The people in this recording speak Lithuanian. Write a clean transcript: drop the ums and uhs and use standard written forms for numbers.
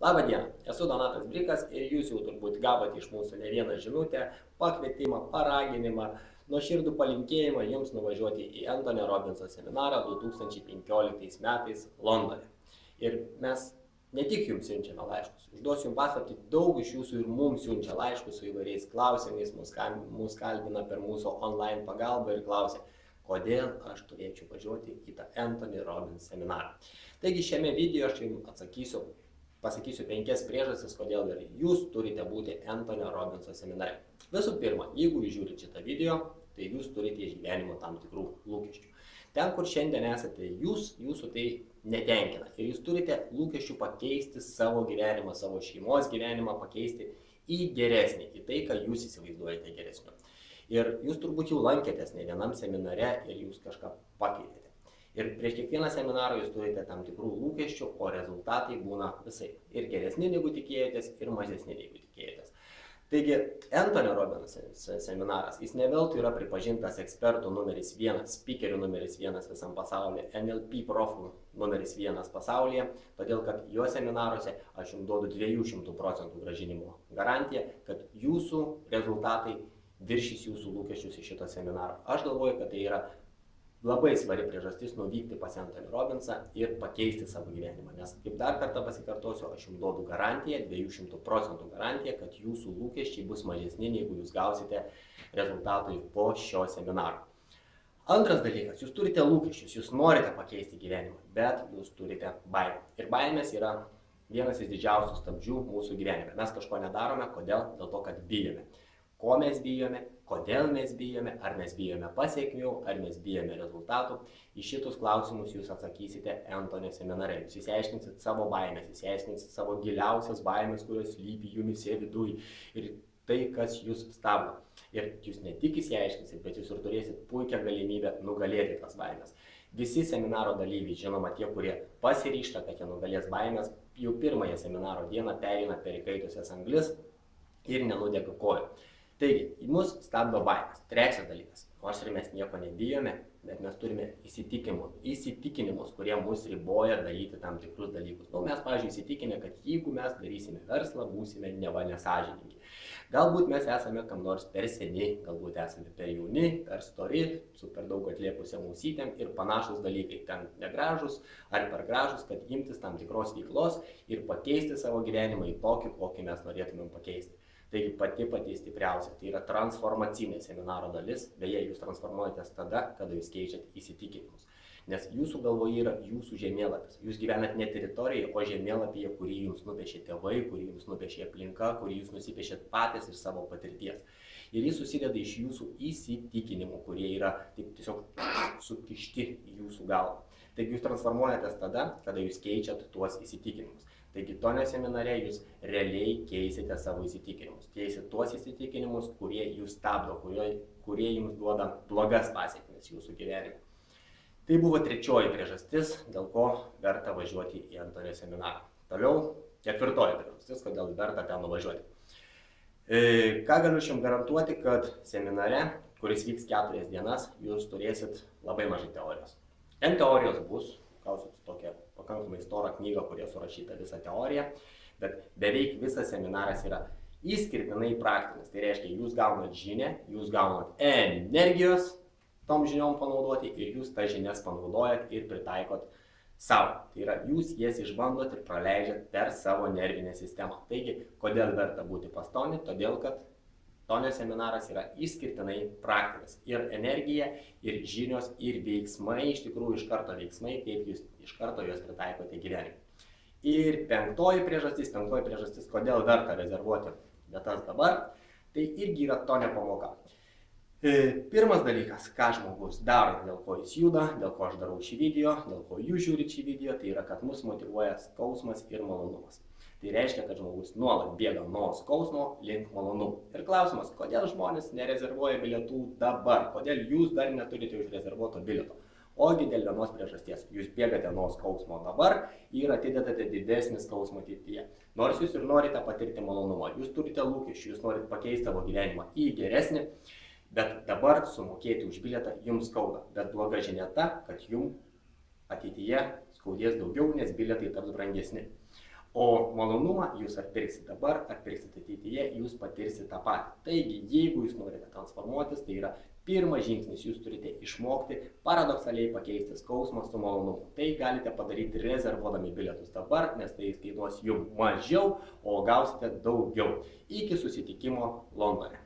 Labą dieną, esu Donatas Brikas ir jūs jau turbūt gavote iš mūsų ne vieną žinutę, pakvietimą, paraginimą, nuoširdų palinkėjimą jums nuvažiuoti į Antonio Robinso seminarą 2015 metais Londone. Ir mes ne tik jums siunčiame laiškus, užduosiu jums paslaptį, daug iš jūsų ir mums siunčia laiškus su įvairiais klausimais, mus kalbina per mūsų online pagalbą ir klausia, kodėl aš turėčiau važiuoti į tą Antonio Robinso seminarą. Taigi šiame video aš jums pasakysiu 5 priežastis, kodėl ir jūs turite būti Antonio Robinso seminare. Visų pirma, jeigu jūs žiūrite šitą video, tai jūs turite iš gyvenimo tam tikrų lūkesčių. Ten, kur šiandien esate jūs, jūsų tai netenkina. Ir jūs turite lūkesčių pakeisti savo gyvenimą, savo šeimos gyvenimą, pakeisti į geresnį, į tai, ką jūs įsivaizduojate geresniu. Ir jūs turbūt jau lankėtės ne vienam seminare ir jūs kažką pakeitėte. Ir prieš kiekvieną seminarą jūs turite tam tikrų lūkesčių, o rezultatai būna visai. Ir geresni negu tikėjotės, ir mažesni negu tikėjotės. Taigi, Antonio Robinso seminaras, jis ne veltui yra pripažintas ekspertų numeris 1, speakerių numeris 1 visam pasaulyje, NLP profų numeris 1 pasaulyje, todėl kad jo seminaruose aš jums duodu 200% grąžinimo garantiją, kad jūsų rezultatai viršys jūsų lūkesčius iš šito seminaro. Aš galvoju, kad tai yra labai svari priežastis nuvykti pas Antonį Robinsą ir pakeisti savo gyvenimą. Nes, kaip dar kartą pasikartosiu, aš jums duodu garantiją, 200% garantiją, kad jūsų lūkesčiai bus mažesni, negu jūs gausite rezultatų po šio seminaro. Antras dalykas, jūs turite lūkesčius, jūs norite pakeisti gyvenimą, bet jūs turite baimę. Ir baimės yra vienas iš didžiausių stabdžių mūsų gyvenime. Mes kažko nedarome, kodėl? Dėl to, kad bijome. Ko mes bijome, kodėl mes bijome, ar mes bijome pasiekmių, ar mes bijome rezultatų. Į šitus klausimus jūs atsakysite Antonio seminare. Jūs išsiaiškinsit savo baimės, išsiaiškinsit savo giliausias baimės, kurios slypi jumise viduj ir tai, kas jūs stabdo. Ir jūs ne tik išsiaiškinsit, bet jūs ir turėsit puikią galimybę nugalėti tas baimės. Visi seminaro dalyviai, žinoma, tie, kurie pasiryžta, kad jie nugalės baimės, jau pirmąją seminaro dieną pereina per įkaitusias anglis ir nenudega kojų. Taigi, mus stabdo baimės. Trečias dalykas, nors ir mes nieko nebijome, bet mes turime įsitikinimus, kurie mus riboja daryti tam tikrus dalykus. Mes, pavyzdžiui, įsitikinę, kad jeigu mes darysime verslą, būsime neva nesąžiningi. Galbūt mes esame kam nors per seni, galbūt esame per jauni, per stori, su per daug atlėpusiam ausytėm ir panašus dalykai. Ten negražus ar per gražus, kad imtis tam tikros veiklos ir pakeisti savo gyvenimą į tokį, kokį mes norėtumėm pakeisti. Taigi pati stipriausia, tai yra transformacinė seminaro dalis, beje, jūs transformuojatės tada, kada jūs keičiat įsitikinimus. Nes jūsų galvoje yra jūsų žemėlapis. Jūs gyvenat ne teritorijoje, o žemėlapyje, kurį jums nupiešė tėvai, kurį jums nupiešė aplinka, kurį jūs nusipiešėt patys iš savo patirties. Ir jis susideda iš jūsų įsitikinimų, kurie yra tiesiog sukišti į jūsų galvą. Taigi jūs transformuojatės tada, kada jūs keičiat tuos įsitikinimus. Taigi Tonio seminare jūs realiai keisite savo įsitikinimus. Keisit tuos įsitikinimus, kurie jūs stabdo, kurie jums duoda blogas pasekmes jūsų gyvenime. Tai buvo trečioji priežastis, dėl ko verta važiuoti į Antonio seminarą. Toliau, ketvirtoji priežastis, kodėl verta ten nuvažiuoti. Ką galiu jums garantuoti, kad seminare, kuris vyks 4 dienas, jūs turėsit labai mažai teorijos. Ten teorijos bus, gausit tokią pakankamai storą knygą, kurie surašyta visa teorija, bet beveik visas seminaras yra išskirtinai praktinis. Tai reiškia, jūs gaunat žinią, jūs gaunat energijos tom žiniom panaudoti ir jūs tas žinias panaudojat ir pritaikot savo. Tai yra, jūs jas išbandot ir praleidžiat per savo nervinę sistemą. Taigi, kodėl verta būti pas Tonį? Todėl, kad Tonio seminaras yra išskirtinai praktinis. Ir energija, ir žinios, ir veiksmai, iš tikrųjų iš karto veiksmai, kaip jūs iš karto juos pritaikote gyvenime. Ir penktoji priežastis, kodėl verta rezervuoti vietas dabar, tai irgi yra Tonio pamoka. Pirmas dalykas, ką žmogus daro, dėl ko jis juda, dėl ko aš darau šį video, dėl ko jūs žiūrite šį video, tai yra, kad mus motyvuoja skausmas ir malonumas. Tai reiškia, kad žmogus nuolat bėga nuo skausmo link malonumų. Ir klausimas, kodėl žmonės nerezervuoja bilietų dabar, kodėl jūs dar neturite užrezervuoto bilieto. Ogi dėl vienos priežasties, jūs bėgate nuo skausmo dabar ir atidedate didesnį skausmą ateityje. Nors jūs ir norite patirti malonumą, jūs turite lūkesčių, jūs norite pakeisti savo gyvenimą į geresnį, bet dabar sumokėti už bilietą jums skauda. Bet bloga žinia ta, kad jums ateityje skaudės daugiau, nes bilietai taps brangesni. O malonumą jūs ar pirksite dabar, ar pirksite ateityje, jūs patirsite tą patį. Taigi, jeigu jūs norite transformuotis, tai yra pirmas žingsnis, jūs turite išmokti paradoksaliai pakeisti skausmą su malonumu. Tai galite padaryti rezervuodami bilietus dabar, nes tai kainuos jums mažiau, o gausite daugiau. Iki susitikimo Londone.